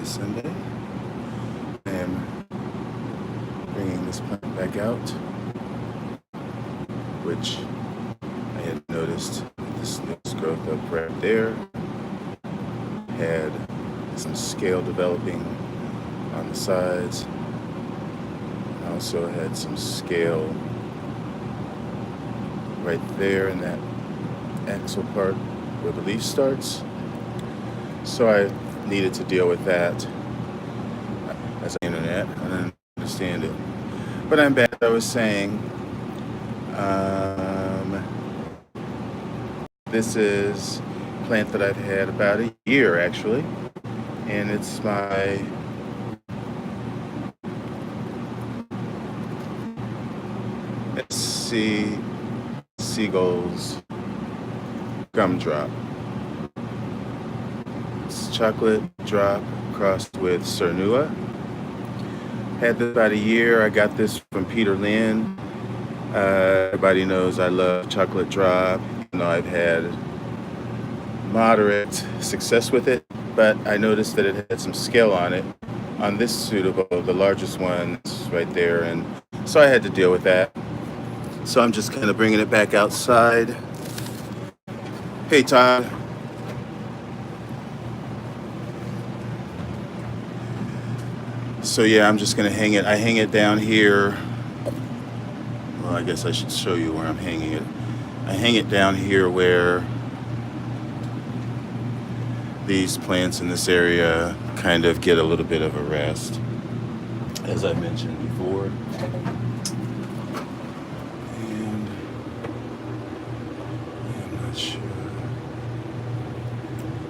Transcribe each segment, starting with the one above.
Sunday. I am bringing this plant back out, which I had noticed this loose growth up right there had some scale developing on the sides. I also had some scale right there in that axil part where the leaf starts. So I needed to deal with that as the internet. I didn't understand it. But I'm back. I was saying, this is a plant that I've had about a year actually, and it's my Seagull's gumdrop. It's chocolate drop crossed with Cernua. Had this about a year. I got this from Peter Lynn. Everybody knows I love chocolate drop. Even though I've had moderate success with it, but I noticed that it had some scale on it. On this suitable, the largest one is right there, and so I had to deal with that. So I'm just kind of bringing it back outside. Hey, Todd. So yeah, I'm just gonna hang it. I hang it down here. Well, I guess I should show you where I'm hanging it. I hang it down here where these plants in this area kind of get a little bit of a rest, as I mentioned before. And I'm not sure.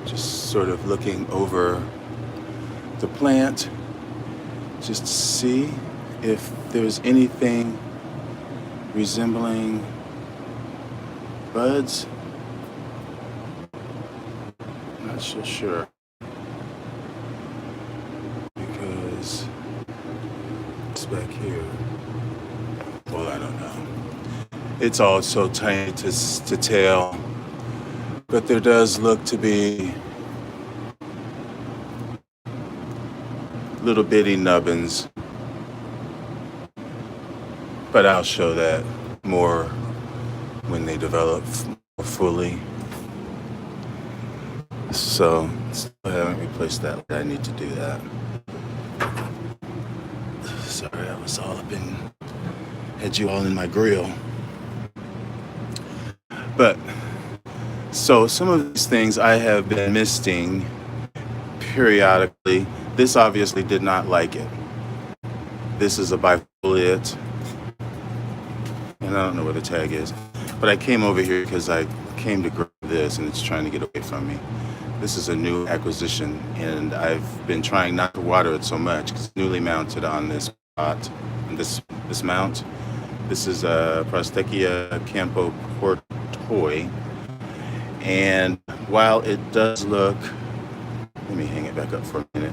Just sort of looking over the plant just to see if there's anything resembling buds. Not so sure because it's back here. Well, I don't know. It's all so tiny to tell, but there does look to be little bitty nubbins, but I'll show that more when they develop more fully. So I haven't replaced that. I need to do that. Sorry, I was all up in, had you all in my grill. But so some of these things I have been misting periodically. This obviously did not like it. This is a bifoliate, and I don't know where the tag is, but I came over here because I came to grab this and it's trying to get away from me. This is a new acquisition, and I've been trying not to water it so much because it's newly mounted on this pot, and this mount. This is a Prostechia Campo Portoi, and while it does look, let me hang it back up for a minute.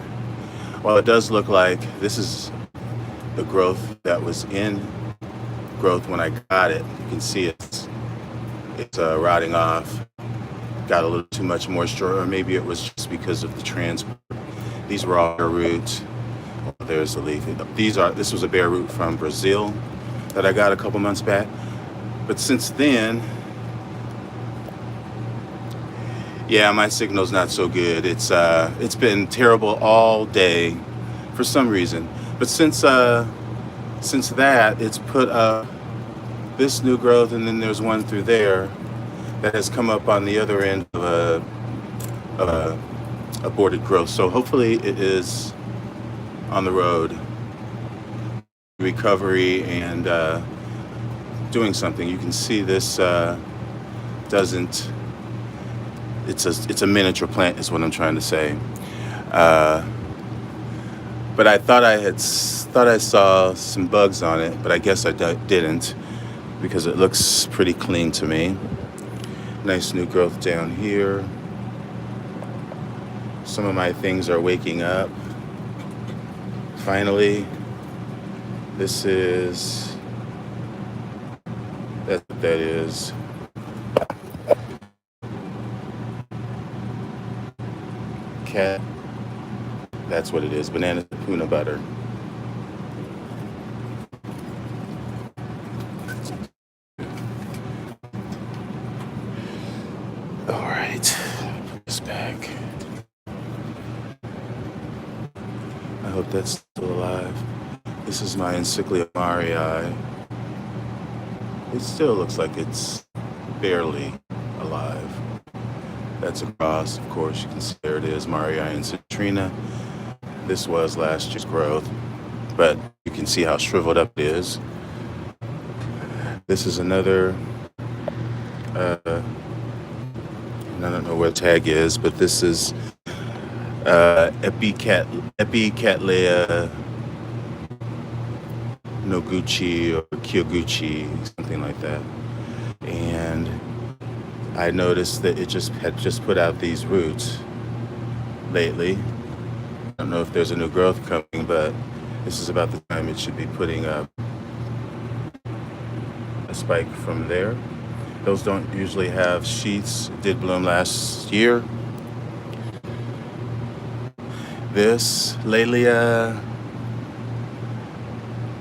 While it does look like this is the growth that was in growth when I got it, you can see it's rotting off. Got a little too much moisture, or maybe it was just because of the transport. These were all bare roots. Oh, there's the leaf. This was a bare root from Brazil that I got a couple months back. But since then, yeah, my signal's not so good. It's been terrible all day for some reason. But since that, it's put up this new growth, and then there's one through there that has come up on the other end of a aborted growth. So hopefully it is on the road, recovery and doing something. You can see this doesn't. It's a miniature plant, is what I'm trying to say. But I thought I saw some bugs on it, but I guess I didn't, because it looks pretty clean to me. Nice new growth down here. Some of my things are waking up. Finally, that's what that is. Cat That's what it is, banana peanut butter. All right, put this back. I hope that's still alive. This is my Encycliamarii. It still looks like it's barely alive. That's a cross, of course. You can see there it is, Marii and Citrina. This was last year's growth, but you can see how shriveled up it is. This is another, I don't know where the tag is, but this is Epicattleya Noguchi or Kyoguchi, something like that. And I noticed that it had just put out these roots lately. I don't know if there's a new growth coming, but this is about the time it should be putting up a spike from there. Those don't usually have sheaths. It did bloom last year. This Laelia,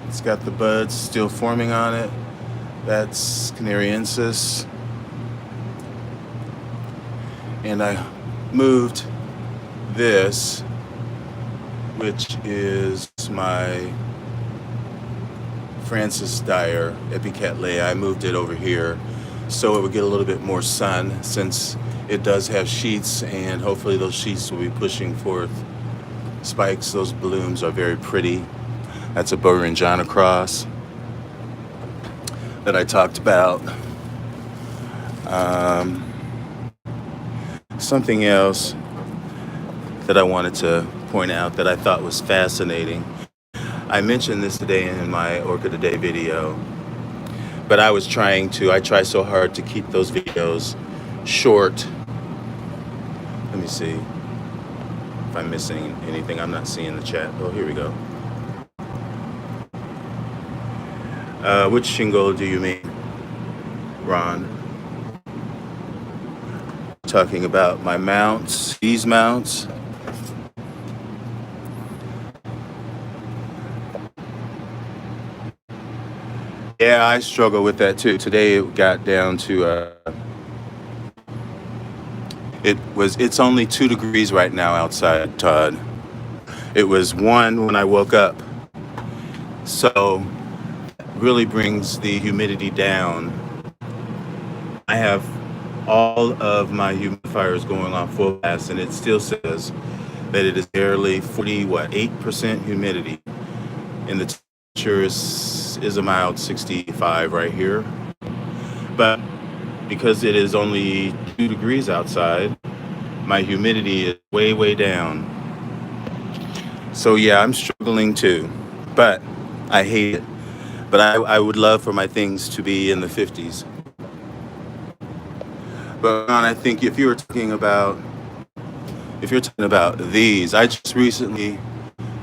it's got the buds still forming on it. That's Canariensis. And I moved this, which is my Francis Dyer Epicattleya. I moved it over here so it would get a little bit more sun, since it does have sheaths, and hopefully those sheaths will be pushing forth spikes. Those blooms are very pretty. That's a Borinjana cross that I talked about. Something else that I wanted to point out that I thought was fascinating. I mentioned this today in my Orchid a Day video, but I try so hard to keep those videos short. Let me see if I'm missing anything. I'm not seeing the chat. Oh, here we go. Which shingle do you mean, Ron? Talking about my mounts, these mounts. Yeah, I struggle with that too. Today it got down to it's only 2 degrees right now outside, Todd. It was 1 when I woke up. So really brings the humidity down. I have all of my humidifiers going on full blast, and it still says that it is barely 8% humidity, and the temperature is a mild 65 right here. But because it is only 2 degrees outside, my humidity is way down. So yeah, I'm struggling too, but I hate it. But I would love for my things to be in the 50s. But I think if you're talking about these, I just recently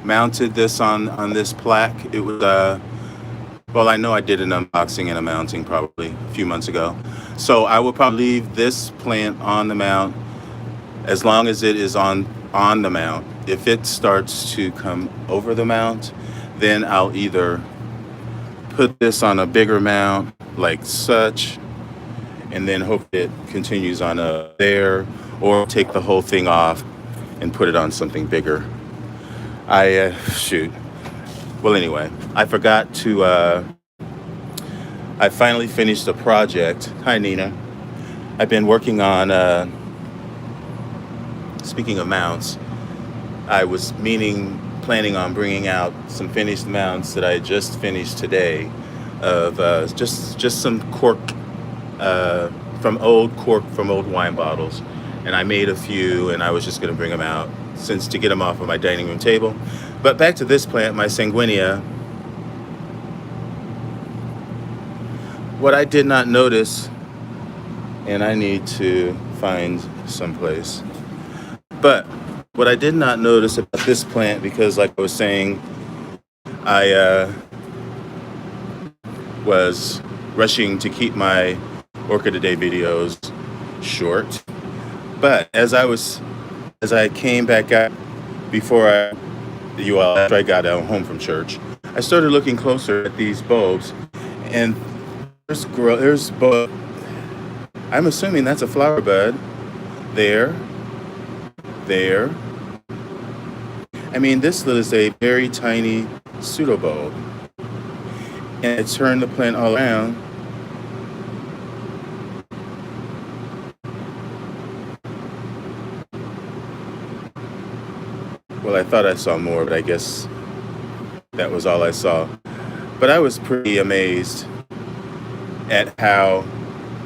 mounted this on this plaque. It was well, I know I did an unboxing and a mounting probably a few months ago. So I will probably leave this plant on the mount as long as it is on the mount. If it starts to come over the mount, then I'll either put this on a bigger mount like such, and then hope it continues on there, or take the whole thing off and put it on something bigger. Well, anyway, I forgot to, I finally finished a project. Hi, Nina. I've been working on, speaking of mounts, I was planning on bringing out some finished mounts that I just finished today of just some cork, from old wine bottles. And I made a few, and I was just going to bring them out to get them off of my dining room table. But back to this plant, my sanguinea. What I did not notice, and I need to find someplace, but what I did not notice about this plant, because like I was saying, I was rushing to keep my Orchid a Day videos short. But as I came back out after I got home from church, I started looking closer at these bulbs, and there's bud. I'm assuming that's a flower bud. There, there. I mean, this is a very tiny pseudobulb, and I turned the plant all around. Well, I thought I saw more, but I guess that was all I saw. But I was pretty amazed at how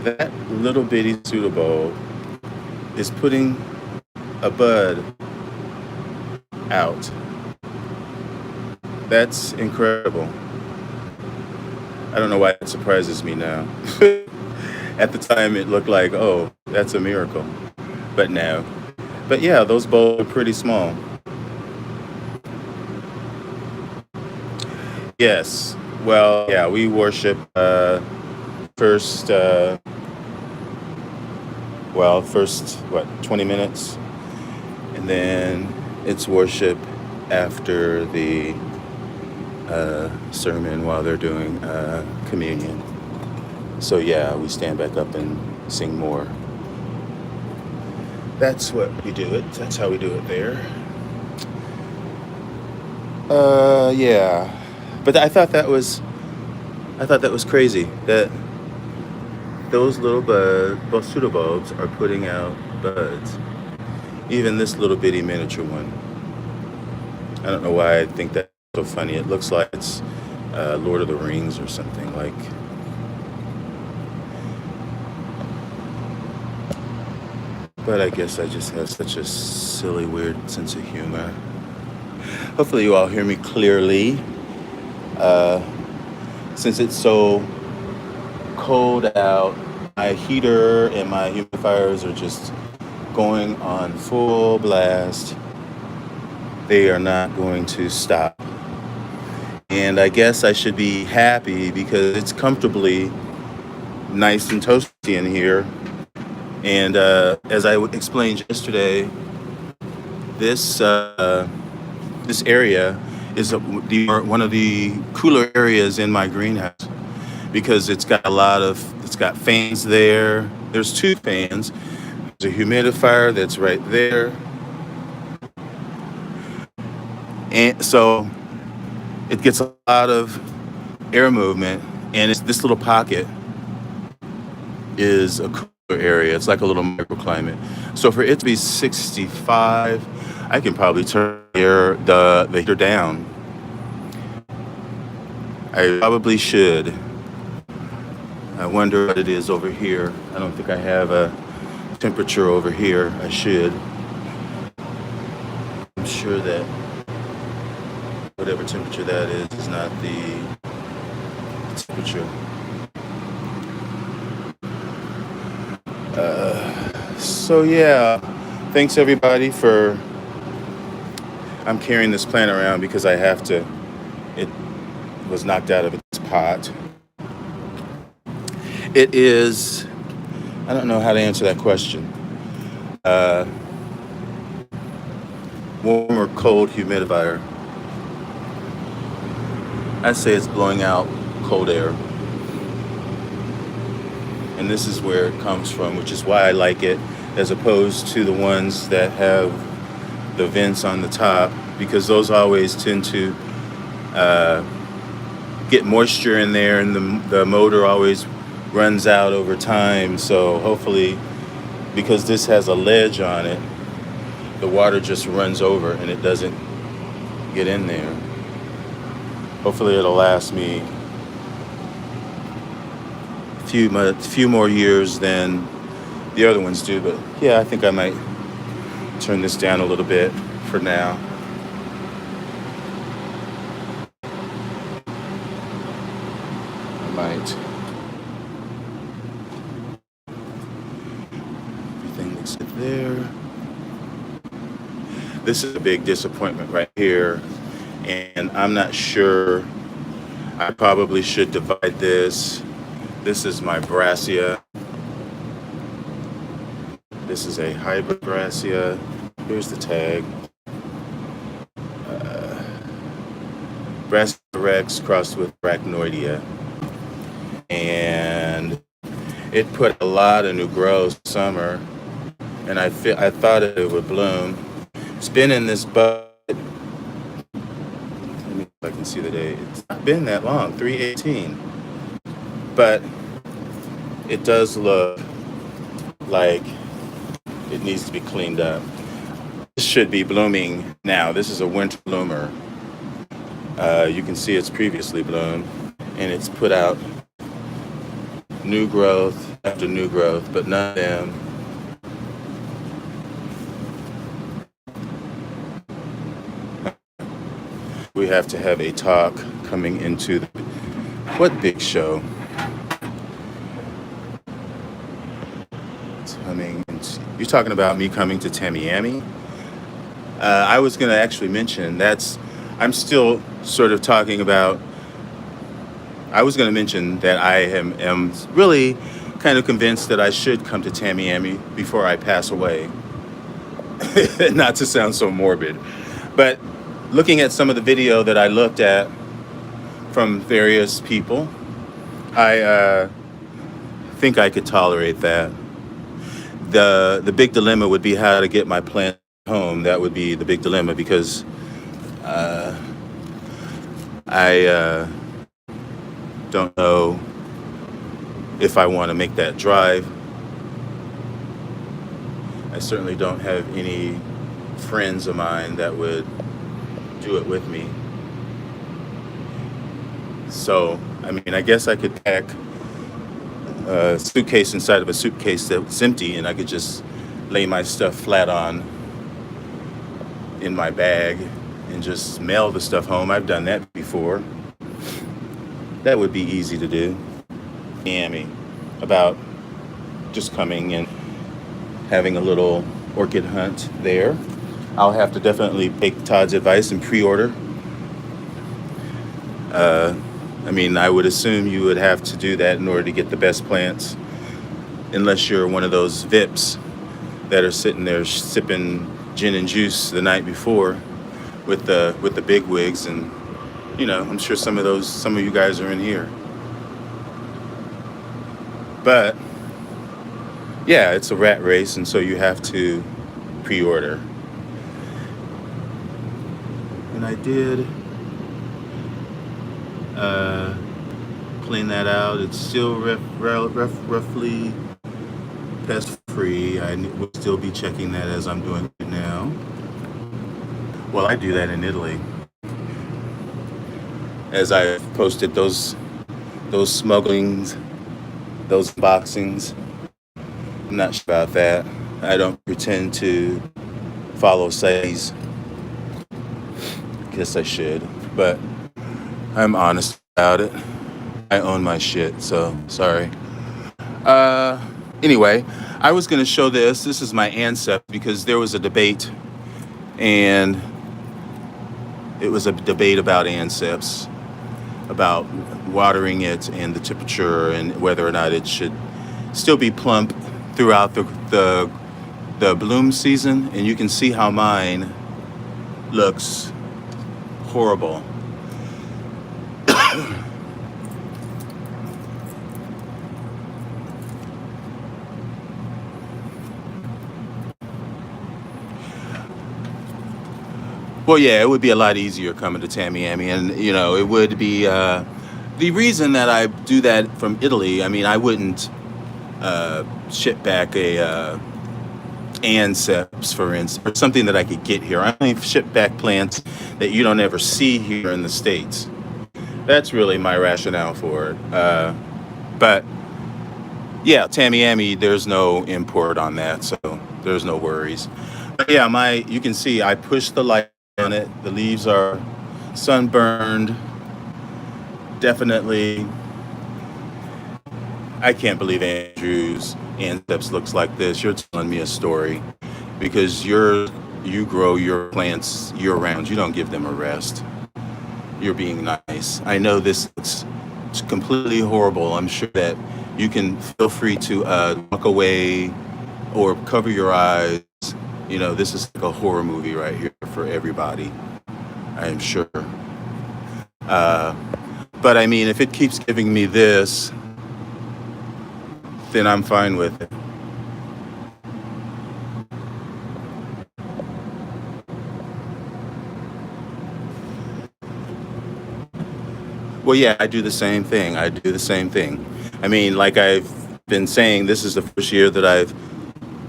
that little bitty pseudobulb is putting a bud out. That's incredible. I don't know why it surprises me now. At the time, it looked like, oh, that's a miracle. But no. But yeah, those bulbs are pretty small. Yes. Well, yeah, we worship first, what, 20 minutes? And then it's worship after the sermon while they're doing communion. So yeah, we stand back up and sing more. That's what we do it. That's how we do it there. Yeah. But I thought that was crazy that those little pseudobulbs are putting out buds. Even this little bitty miniature one. I don't know why I think that's so funny. It looks like it's Lord of the Rings or something like. But I guess I just have such a silly, weird sense of humor. Hopefully you all hear me clearly. Since it's so cold out, my heater and my humidifiers are just going on full blast. They are not going to stop. And I guess I should be happy because it's comfortably nice and toasty in here. And as I explained yesterday, this area is one of the cooler areas in my greenhouse because it's got fans there. There's 2 fans. There's a humidifier that's right there. And so it gets a lot of air movement, and this little pocket is a cooler area. It's like a little microclimate. So for it to be 65, I can probably turn the heater down. I probably should. I wonder what it is over here. I don't think I have a temperature over here. I should. I'm sure that whatever temperature that is not the temperature. So yeah, thanks everybody for. I'm carrying this plant around because I have to. It was knocked out of its pot. It is. I don't know how to answer that question. Warm or cold humidifier? I'd say it's blowing out cold air. And this is where it comes from, which is why I like it, as opposed to the ones that have the vents on the top, because those always tend to get moisture in there, and the motor always runs out over time. So hopefully, because this has a ledge on it, the water just runs over and it doesn't get in there. Hopefully it'll last me a few more years than the other ones do. But yeah, I think I might turn this down a little bit for now. I might. Everything looks good there. This is a big disappointment right here, and I'm not sure. I probably should divide this. This is my Brassia. This is a hybrid Brassia. Here's the tag. Brassica rex crossed with Arachnoidea. And it put a lot of new growth summer, and I thought it would bloom. It's been in this bud. Let me see if I can see the date. It's not been that long, 3/18. But it does look like it needs to be cleaned up. This should be blooming now. This is a winter bloomer. You can see it's previously bloomed, and it's put out new growth after new growth, but none of them we have to have a talk coming into the what big show? You're talking about me coming to Tamiami? I was going to actually mention I'm still sort of talking about. I was going to mention that I am really kind of convinced that I should come to Tamiami before I pass away. Not to sound so morbid, but looking at some of the video that I looked at from various people, I think I could tolerate that. The big dilemma would be how to get my plant home. That would be the big dilemma, because I don't know if I want to make that drive. I certainly don't have any friends of mine that would do it with me. So, I mean, I guess I could pack a suitcase inside of a suitcase that's empty, and I could just lay my stuff flat on in my bag and just mail the stuff home. I've done that before. That would be easy to do. Miami, about just coming and having a little orchid hunt there. I'll have to definitely take Todd's advice and pre-order. I mean, I would assume you would have to do that in order to get the best plants, unless you're one of those VIPs that are sitting there sipping gin and juice the night before with the big wigs, and I'm sure some of you guys are in here. But yeah, it's a rat race, and so you have to pre-order. And I did clean that out. It's still roughly pest free. I will still be checking that as I'm doing it now. Well, I do that in Italy. As I posted those smugglings, those unboxings. I'm not sure about that. I don't pretend to follow sites. Guess I should, but I'm honest about it. I own my shit, so sorry. Anyway, I was going to show this. This is my Anceps, because there was a debate, and it was a debate about Anceps, about watering it and the temperature, and whether or not it should still be plump throughout the bloom season. And you can see how mine looks horrible. Well, yeah, it would be a lot easier coming to Tamiami, and it would be the reason that I do that from Italy. I mean, I wouldn't ship back a Anceps, for instance, or something that I could get here. I only ship back plants that you don't ever see here in the States. That's really my rationale for it. But yeah, Tamiami, there's no import on that, so there's no worries. But yeah, you can see I pushed the light on it. The leaves are sunburned. Definitely. I can't believe Andrew's Anceps looks like this. You're telling me a story, because you grow your plants year round. You don't give them a rest. You're being nice. I know this looks completely horrible. I'm sure that you can feel free to walk away or cover your eyes. This is like a horror movie right here for everybody, I am sure. Uh, but I mean, if it keeps giving me this, then I'm fine with it. Well, yeah, I do the same thing. I do the same thing. I mean, like I've been saying, this is the first year that I've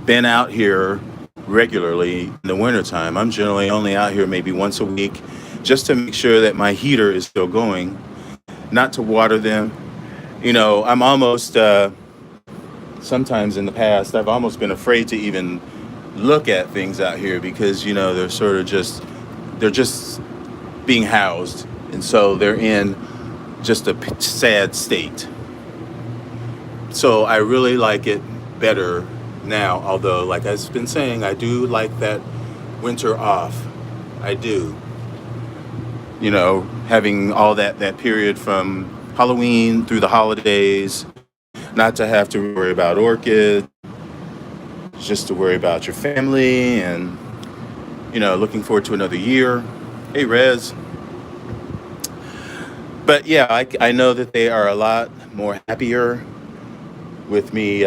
been out here regularly in the wintertime. I'm generally only out here maybe once a week just to make sure that my heater is still going, not to water them. I'm almost, sometimes in the past, I've almost been afraid to even look at things out here because, they're sort of they're just being housed. And so they're in just a sad state. So I really like it better now, although, like I've been saying, I do like that winter off. I do. Having all that period from Halloween through the holidays, not to have to worry about orchids, just to worry about your family and, looking forward to another year. Hey, Rez. But yeah, I know that they are a lot more happier with me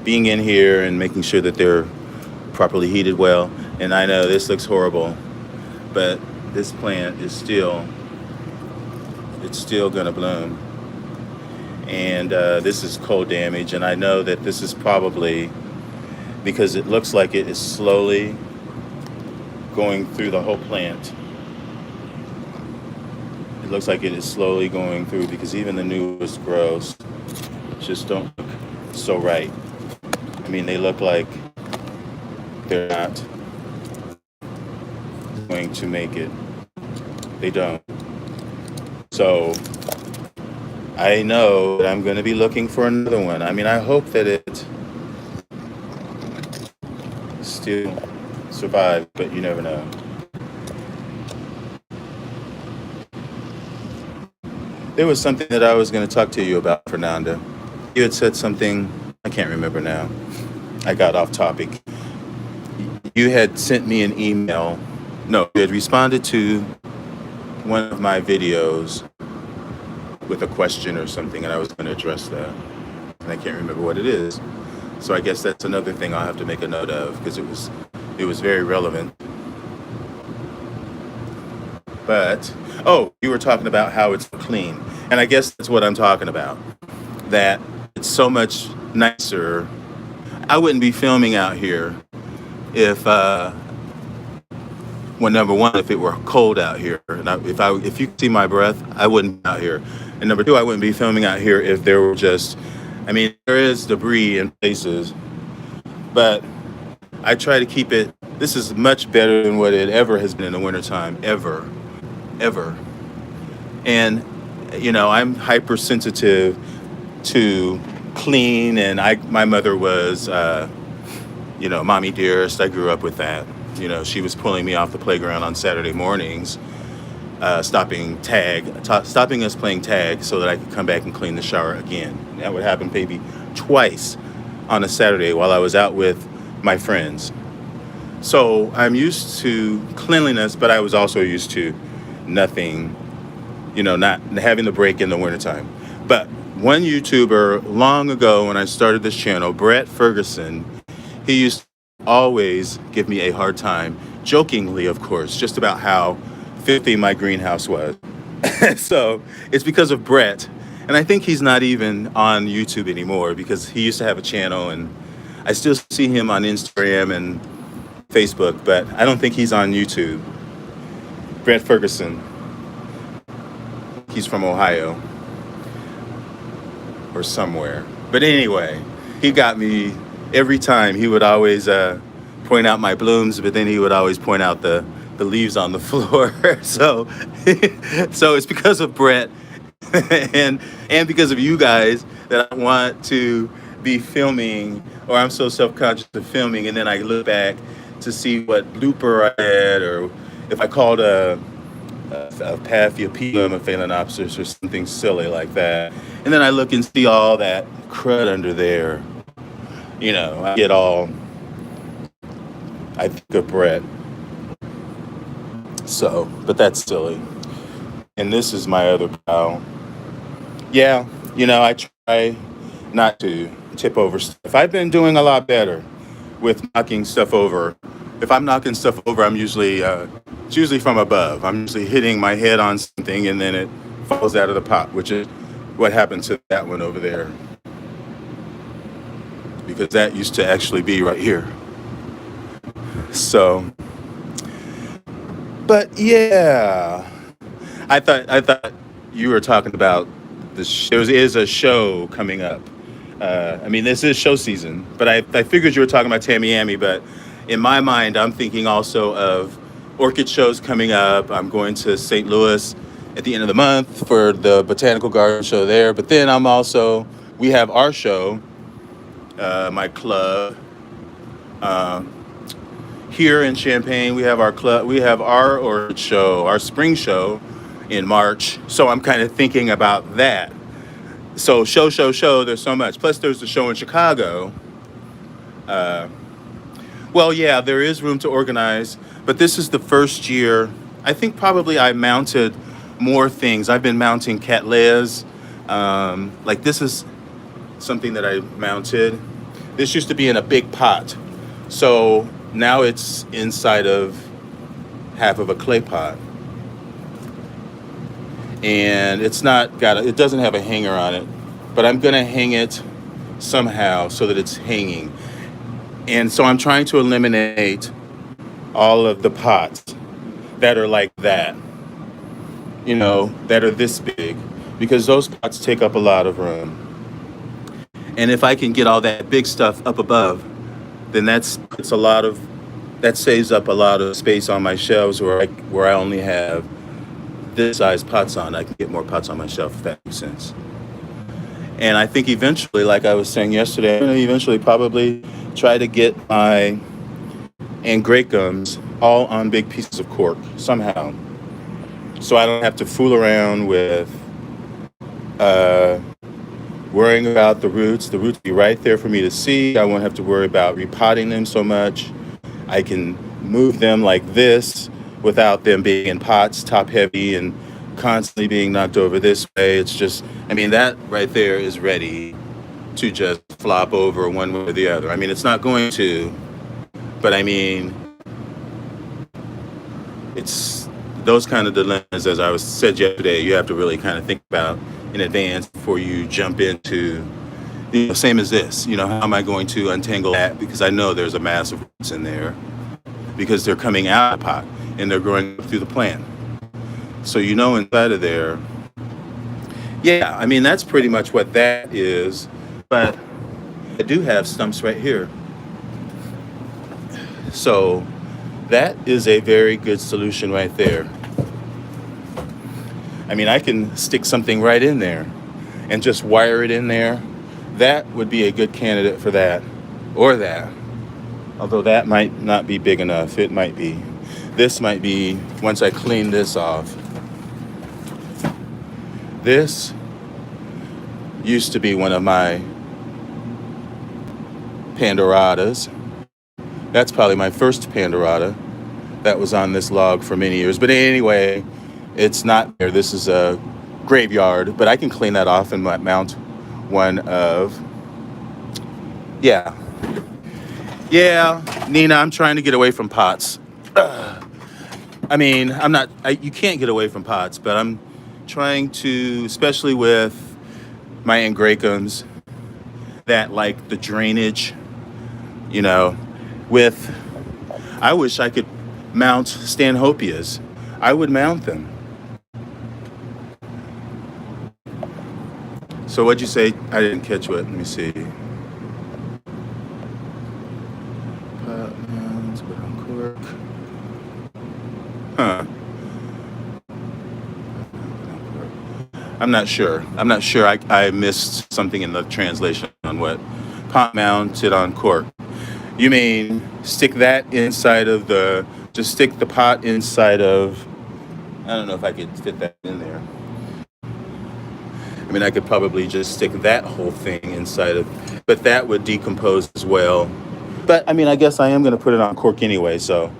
being in here and making sure that they're properly heated well. And I know this looks horrible, but this plant is it's still gonna bloom. And this is cold damage, and I know that this is probably because it looks like it is slowly going through the whole plant. It looks like it is slowly going through because even the newest growths just don't look so right. I mean, they look like they're not going to make it. They don't. So I know that I'm going to be looking for another one. I mean, I hope that it still survives, but you never know. There was something that I was going to talk to you about, Fernanda. You had said something, I can't remember now. I got off topic. You had sent me an email. No, you had responded to one of my videos with a question or something, and I was going to address that. And I can't remember what it is. So I guess that's another thing I'll have to make a note of because it was very relevant. But, you were talking about how it's clean. And I guess that's what I'm talking about. That it's so much nicer. I wouldn't be filming out here if, well, number one, if it were cold out here. And if you could see my breath, I wouldn't be out here. And number two, I wouldn't be filming out here if there were there is debris in places. But I try to keep it, this is much better than what it ever has been in the wintertime, ever. And, I'm hypersensitive to clean, and my mother was, mommy dearest. I grew up with that. She was pulling me off the playground on Saturday mornings, stopping us playing tag so that I could come back and clean the shower again. That would happen maybe twice on a Saturday while I was out with my friends. So I'm used to cleanliness, but I was also used to nothing, not having the break in the wintertime. But one YouTuber long ago when I started this channel, Brett Ferguson, he used to always give me a hard time, jokingly, of course, just about how filthy my greenhouse was. So it's because of Brett. And I think he's not even on YouTube anymore because he used to have a channel, and I still see him on Instagram and Facebook, but I don't think he's on YouTube. Brett Ferguson. He's from Ohio or somewhere. But anyway, he got me every time. He would always point out my blooms, but then he would always point out the leaves on the floor. So it's because of Brett and because of you guys that I want to be filming, or I'm so self-conscious of filming, and then I look back to see what blooper I had, or if I called a Paphiopedilum, a Phalaenopsis, or something silly like that. And then I look and see all that crud under there. I think of Brett. So, but that's silly. And this is my other pile. Yeah, I try not to tip over stuff. I've been doing a lot better with knocking stuff over. If I'm knocking stuff over, it's usually from above. I'm usually hitting my head on something and then it falls out of the pot, which is what happened to that one over there. Because that used to actually be right here. So, but yeah, I thought you were talking about there is a show coming up. This is show season, but I figured you were talking about Tamiami. But in my mind, I'm thinking also of orchid shows coming up. I'm going to St. Louis at the end of the month for the Botanical Garden show there. But then we have our show, my club. Here in Champaign, we have our club. We have our orchid show, our spring show in March. So I'm kind of thinking about that. So show. There's so much. Plus, there's the show in Chicago. Well, yeah, there is room to organize, but this is the first year. I think probably I mounted more things. I've been mounting Cattleyas. Like this is something that I mounted. This used to be in a big pot. So now it's inside of half of a clay pot. And it doesn't have a hanger on it, but I'm gonna hang it somehow so that it's hanging. And so I'm trying to eliminate all of the pots that are like that, that are this big, because those pots take up a lot of room. And if I can get all that big stuff up above, then that saves up a lot of space on my shelves where I only have this size pots on. I can get more pots on my shelf, if that makes sense. And I think eventually, like I was saying yesterday, I'm going to eventually probably try to get my angraecums all on big pieces of cork somehow. So I don't have to fool around with worrying about the roots. The roots will be right there for me to see. I won't have to worry about repotting them so much. I can move them like this without them being in pots, top heavy, and constantly being knocked over this way. It's just, that right there is ready to just flop over one way or the other. It's not going to, but it's those kind of dilemmas, as I said yesterday, you have to really kind of think about in advance before you jump into, same as this, how am I going to untangle that? Because I know there's a mass of roots in there because they're coming out of the pot and they're growing through the plant. So, inside of there, yeah, that's pretty much what that is. But I do have stumps right here. So that is a very good solution right there. I can stick something right in there and just wire it in there. That would be a good candidate for that, or that. Although that might not be big enough. It might be. This might be, once I clean this off. This used to be one of my Pandoratas. That's probably my first Pandorata that was on this log for many years. But anyway, it's not there. This is a graveyard, but I can clean that off and mount one of, yeah, Nina, I'm trying to get away from pots. You can't get away from pots, but I'm trying to, especially with my angraecums, that like the drainage, I wish I could mount Stanhopias. I would mount them. So what'd you say? I didn't catch what. Let me see. Pot mounts, put on cork. Huh. I'm not sure. I missed something in the translation on what pot mounted on cork. You mean stick that inside of just stick the pot inside of, I don't know if I could fit that in there. I could probably just stick that whole thing inside of, but that would decompose as well. But I guess I am going to put it on cork anyway, so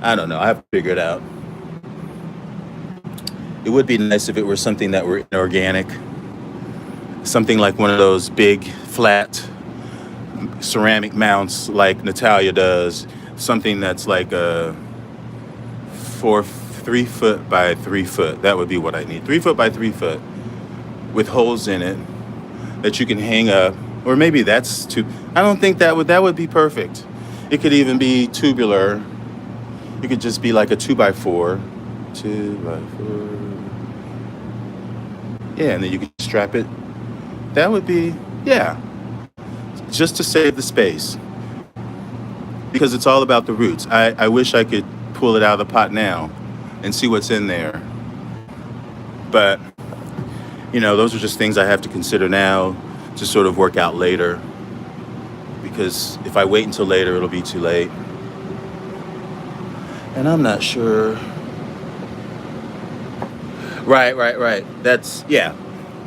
I don't know. I have to figure it out. It would be nice if it were something that were inorganic, something like one of those big flat ceramic mounts like Natalia does, something that's like a 3 foot by 3 foot. That would be what I need. 3 foot by 3 foot with holes in it that you can hang up, or maybe that's too. I don't think that would be perfect. It could even be tubular. It could just be like a 2x4, 2x4. Yeah, and then you can strap it. That would be, yeah, just to save the space, because it's all about the roots. I wish I could pull it out of the pot now and see what's in there, but those are just things I have to consider now to sort of work out later, because if I wait until later, it'll be too late. And I'm not sure. Right. Yeah.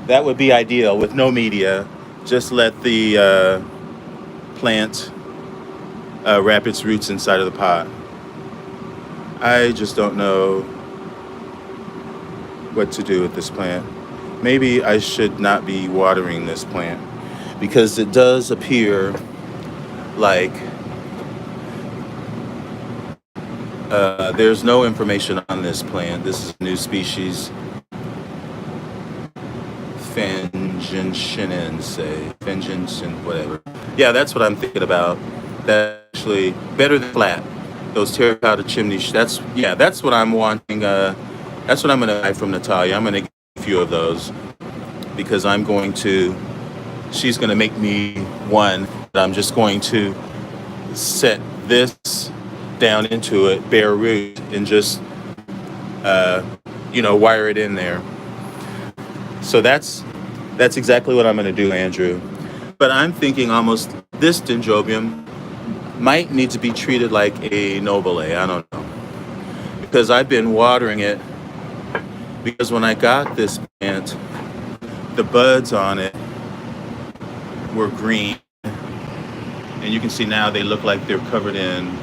That would be ideal with no media. Just let the plant wrap its roots inside of the pot. I just don't know what to do with this plant. Maybe I should not be watering this plant, because it does appear like there's no information on this plant. This is a new species, Fengensin, whatever. Yeah, that's what I'm thinking about. That's actually better than flat. Those terracotta chimneys. That's what I'm wanting. That's what I'm gonna buy from Natalia. I'm gonna get a few of those, because she's gonna make me one. But I'm just going to set this down into it, bare root, and just wire it in there. So that's exactly what I'm going to do, Andrew. But I'm thinking almost this dendrobium might need to be treated like a Noble A. I don't know, because I've been watering it, because when I got this plant, the buds on it were green, and you can see now they look like they're covered in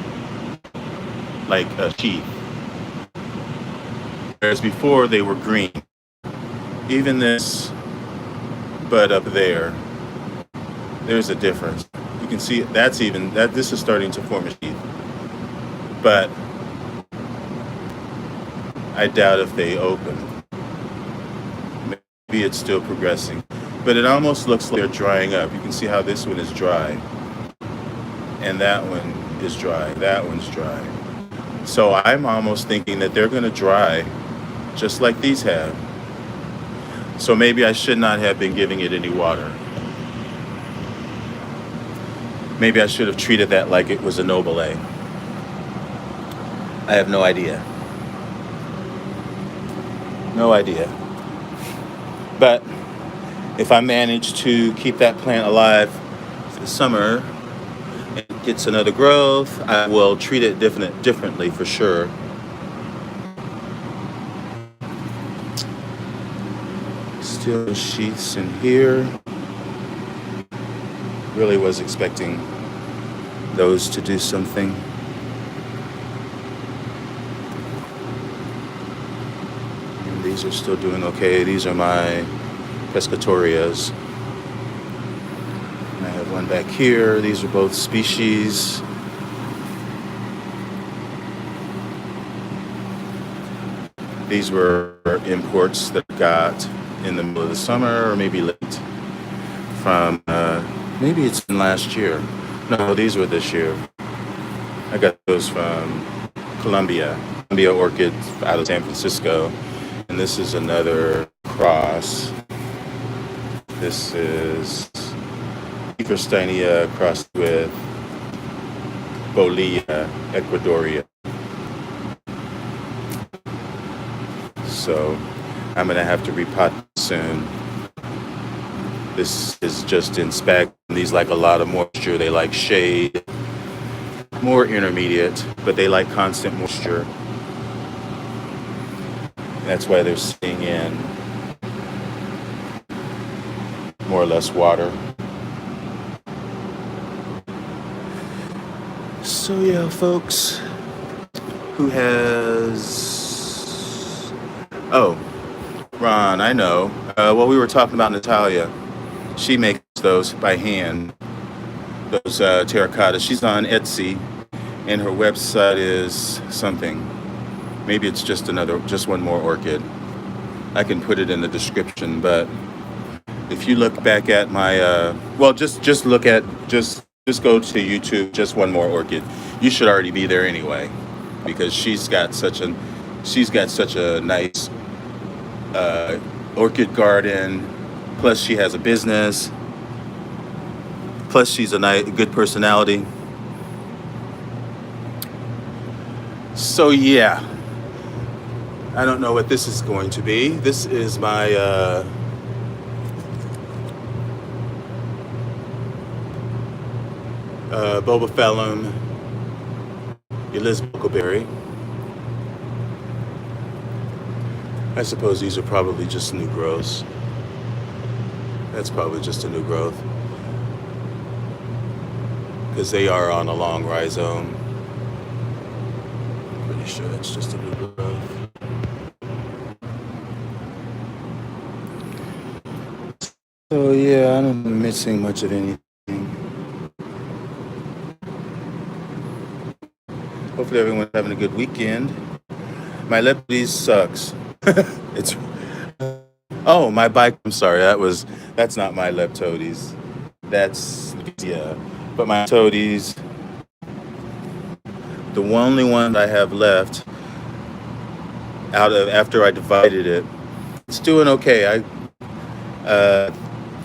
like a sheath, whereas before they were green. Even this bud up there's a difference. You can see this is starting to form a sheath, but I doubt if they open. Maybe it's still progressing, but it almost looks like they're drying up. You can see how this one is dry, and that one is dry. That one's dry. So I'm almost thinking that they're going to dry just like these have. So maybe I should not have been giving it any water. Maybe I should have treated that like it was a Noble A. I have no idea. No idea. But if I manage to keep that plant alive for the summer and it gets another growth, I will treat it differently for sure. Still sheaths in here. Really was expecting those to do something. And these are still doing okay. These are my pescatorias. And I have one back here. These are both species. These were imports that I got in the middle of the summer, or maybe late, from maybe it's been last year. No, these were this year. I got those from Columbia Orchids out of San Francisco, and this is another cross. This is Equistania crossed with Bolea Ecuadoria. So I'm gonna have to repot soon. This is just in spec. These like a lot of moisture. They like shade, more intermediate, but they like constant moisture. That's why they're staying in more or less water. So yeah, folks, who has... Oh, I know. Well, we were talking about Natalia. She makes those by hand, those terracotta. She's on Etsy, and her website is something. Maybe it's just one more orchid. I can put it in the description, but if you look back at my, just look at, just go to YouTube, just one more orchid. You should already be there anyway, because she's got such a nice orchid garden. Plus, she has a business. Plus, she's a good personality. So yeah, I don't know what this is going to be. This is my Bobophyllum Elizabethberry. I suppose these are probably just new growths. That's probably just a new growth, because they are on a long rhizome. Pretty sure that's just a new growth. So yeah, I'm missing much of anything. Hopefully everyone's having a good weekend. My Lepidopteris sucks. It's my bike. I'm sorry. That's not my Leptodes. That's but my toadies. The only one I have left after I divided it, it's doing okay. I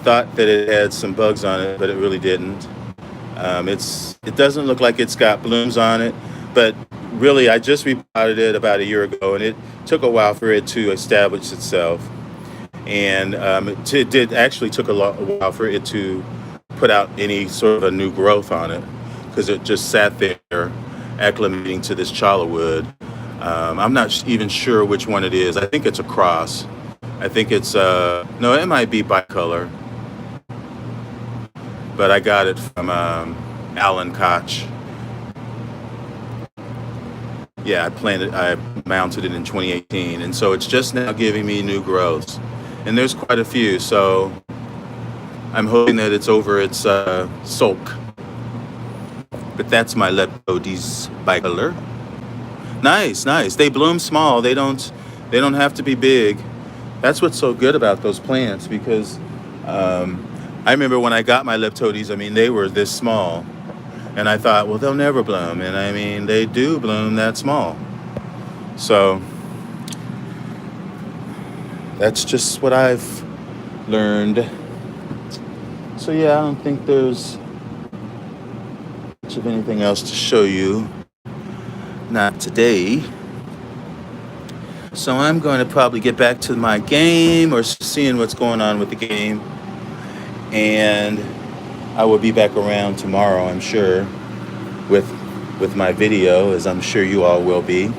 thought that it had some bugs on it, but it really didn't. It doesn't look like it's got blooms on it, but really I just repotted it about a year ago, and it took a while for it to establish itself, and it did actually took a while for it to put out any sort of a new growth on it, because it just sat there acclimating to this chala wood. I'm not even sure which one it is. I think it's a cross. I think it's no, it might be bicolor, but I got it from Alan Koch. Yeah, I mounted it in 2018, and so it's just now giving me new growths, and there's quite a few. So I'm hoping that it's over its sulk. But that's my Leptodes bicolor. Nice. They bloom small. They don't have to be big. That's what's so good about those plants, because I remember when I got my Leptodes, I mean, they were this small. And I thought, well, they'll never bloom. And I mean, they do bloom that small. So that's just what I've learned. So yeah, I don't think there's much of anything else to show you. Not today. So I'm going to probably get back to my game, or seeing what's going on with the game. And I will be back around tomorrow, I'm sure, with my video, as I'm sure you all will be.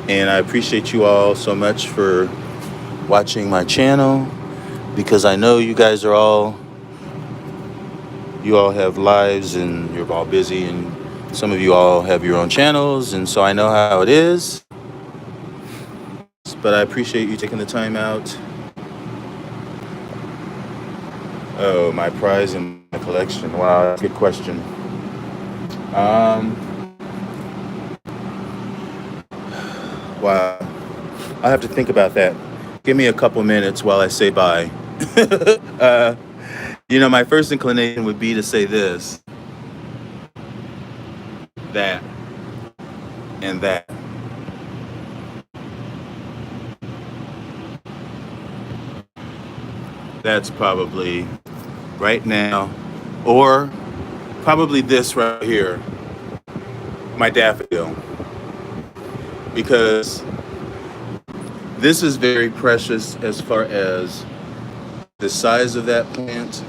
And I appreciate you all so much for watching my channel, because I know you guys are all have lives, and you're all busy, and some of you all have your own channels, and so I know how it is. But I appreciate you taking the time out. Oh, my prize in my collection. Wow, that's a good question. Wow. I have to think about that. Give me a couple minutes while I say bye. My first inclination would be to say this, that, and that. That's probably right now, or probably this right here, my daffodil, because this is very precious. As far as the size of that plant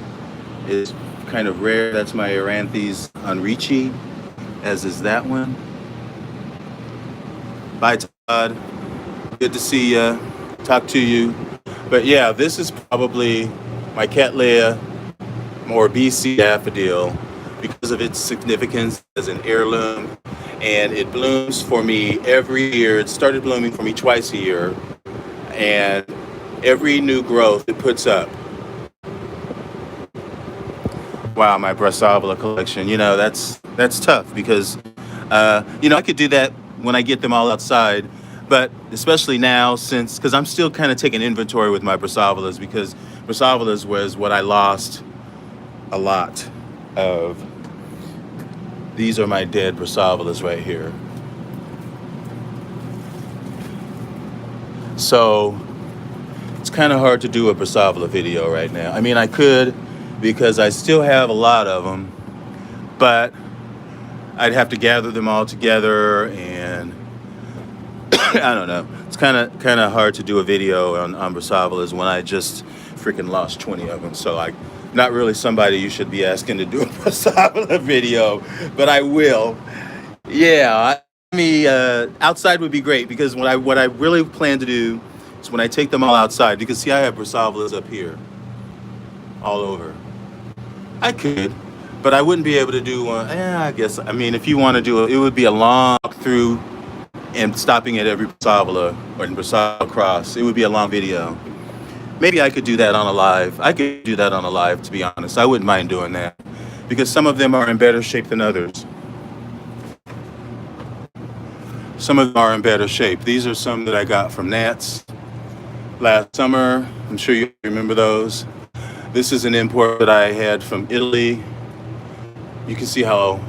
is kind of rare. That's my Eranthes unreachy, as is that one. Bye, Todd. Good to see you. Talk to you. But yeah, this is probably my Cattleya morbisi daffodil, because of its significance as an heirloom, and it blooms for me every year. It started blooming for me twice a year, and every new growth it puts up. Wow, my Brassavola collection. You know, that's tough because, you know, I could do that when I get them all outside, but especially now since, because I'm still kind of taking inventory with my Brassavolas because Brassavolas was what I lost a lot of. These are my dead Brassavolas right here. So it's kind of hard to do a Brassavola video right now. I mean, I could because I still have a lot of them, but I'd have to gather them all together, and I don't know. It's kind of hard to do a video on Brassavolas when I just freaking lost 20 of them. So I, not really somebody you should be asking to do a Brassavola video, but I will. Yeah, I mean, outside would be great because what I really plan to do is when I take them all outside. You can see I have Brassavolas up here, all over. I could, but I wouldn't be able to do one. I guess. I mean, if you want to do it, it would be a long walk through and stopping at every Brassavola or Brassavola cross. It would be a long video. Maybe I could do that on a live. I could do that on a live, to be honest. I wouldn't mind doing that because some of them are in better shape than others. Some of them are in better shape. These are some that I got from Nats last summer. I'm sure you remember those. This is an import that I had from Italy. You can see how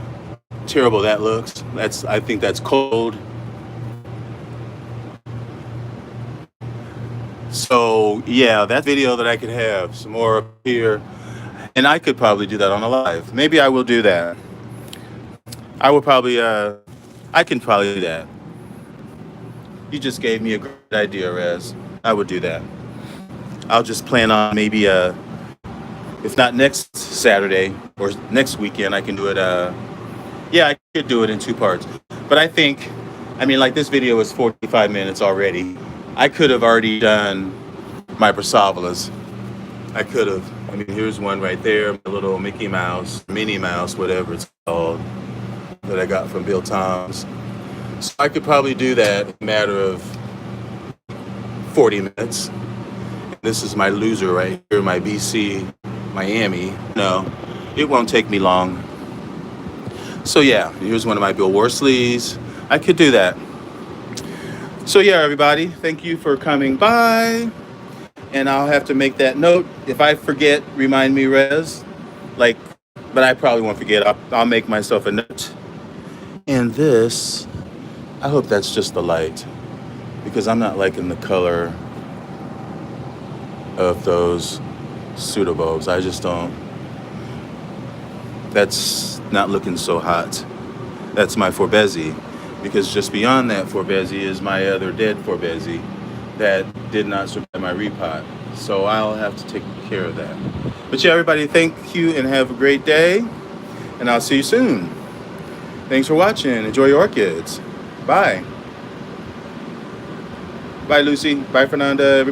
terrible that looks. I think that's cold. So yeah, that video that I could have some more up here, and I could probably do that on a live. Maybe I will do that. I will probably, I can probably do that. You just gave me a great idea, Rez. I would do that. I'll just plan on maybe, if not next Saturday or next weekend, I can do it. Yeah, I could do it in 2 parts. But I think, I mean, like this video is 45 minutes already. I could have already done my Brassavolas. I could have. I mean, here's one right there, my little Mickey Mouse, Minnie Mouse, whatever it's called, that I got from Bill Tom's. So I could probably do that in a matter of 40 minutes. And this is my loser right here, my BC Miami. No, it won't take me long. So yeah, here's one of my Bill Worsleys. I could do that. So yeah, everybody, thank you for coming by. And I'll have to make that note. If I forget, remind me, Rez. Like, but I probably won't forget. I'll make myself a note. And this, I hope that's just the light, because I'm not liking the color of those pseudobulbs. I just don't. That's not looking so hot. That's my Forbesi, because just beyond that Forbesi is my other dead Forbesi that did not survive my repot. So I'll have to take care of that. But yeah, everybody, thank you and have a great day. And I'll see you soon. Thanks for watching. Enjoy your orchids. Bye. Bye, Lucy. Bye, Fernanda.